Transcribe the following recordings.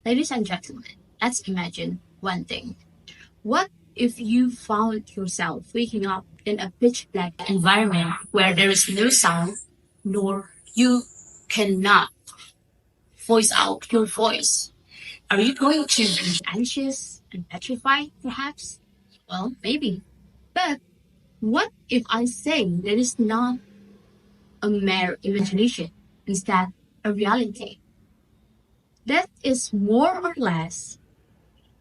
Ladies and gentlemen, let's imagine one thing. What if you found yourself waking up in a pitch black environment where there is no sound, nor you cannot voice out your voice? Are you going to be anxious and petrified, perhaps? Well, maybe. But what if I say that is not a mere imagination, instead, a reality? That is more or less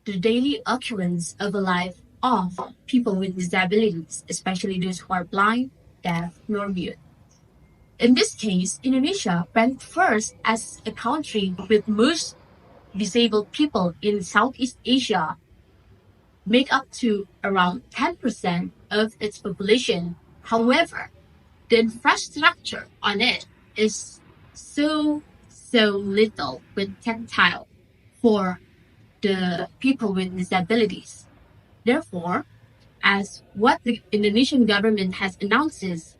the daily occurrence of a life of people with disabilities, especially those who are blind, deaf, nor mute. In this case, Indonesia ranked first as a country with most disabled people in Southeast Asia, make up to around 10% of its population. However, the infrastructure on it is so little with tactile for the people with disabilities. Therefore, as what the Indonesian government has announced is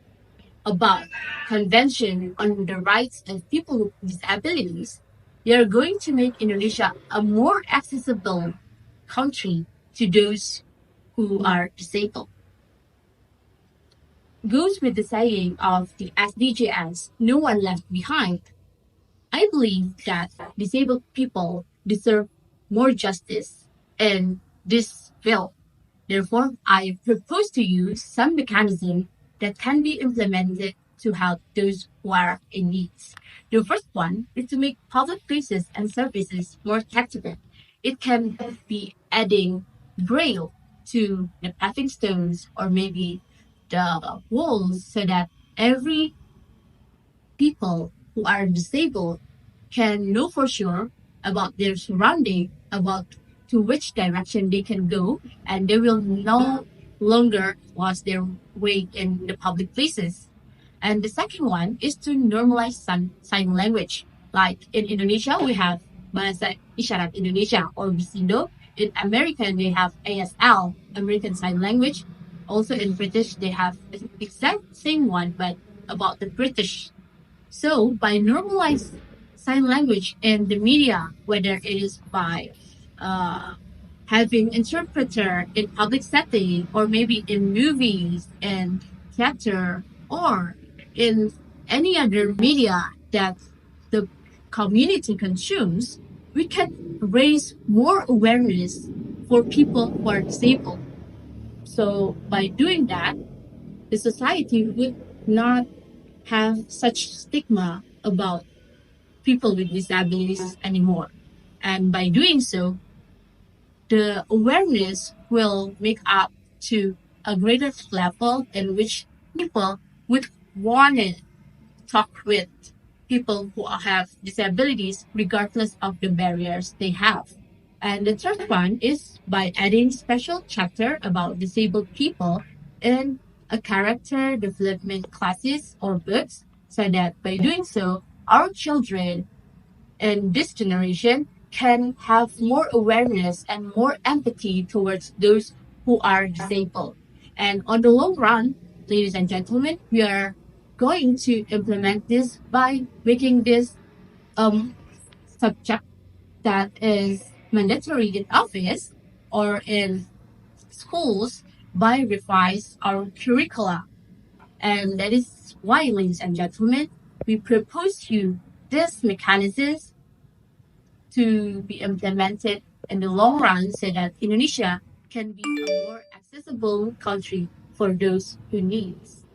about Convention on the Rights of People with Disabilities, they are going to make Indonesia a more accessible country to those who are disabled. Goes with the saying of the SDGs, no one left behind. I believe that disabled people deserve more justice in this field. Therefore, I propose to you some mechanism that can be implemented to help those who are in need. The first one is to make public places and services more accessible. It can be adding braille to the paving stones or maybe the walls so that every people who are disabled can know for sure about their surrounding, about to which direction they can go, and they will no longer lost their way in the public places. And the second one is to normalize sign language. Like in Indonesia, we have Bahasa Isyarat Indonesia or BISINDO. In American, they have ASL, American Sign Language. Also in British, they have the exact same one, but about the British. So by normalize sign language in the media, whether it is by uh, having interpreter in public setting or maybe in movies and theater or in any other media that the community consumes, we can raise more awareness for people who are disabled. So by doing that, the society would not have such stigma about people with disabilities anymore. And by doing so, the awareness will make up to a greater level in which people would want to talk with people who have disabilities regardless of the barriers they have. And the third one is by adding special chapter about disabled people in a character development classes or books so that by doing so, our children in this generation can have more awareness and more empathy towards those who are disabled. And on the long run, ladies and gentlemen, we are going to implement this by making this um, subject that is mandatory in office or in schools by revise our curricula. And that is why, ladies and gentlemen, we propose you this mechanisms to be implemented in the long run so that Indonesia can be a more accessible country for those who needs.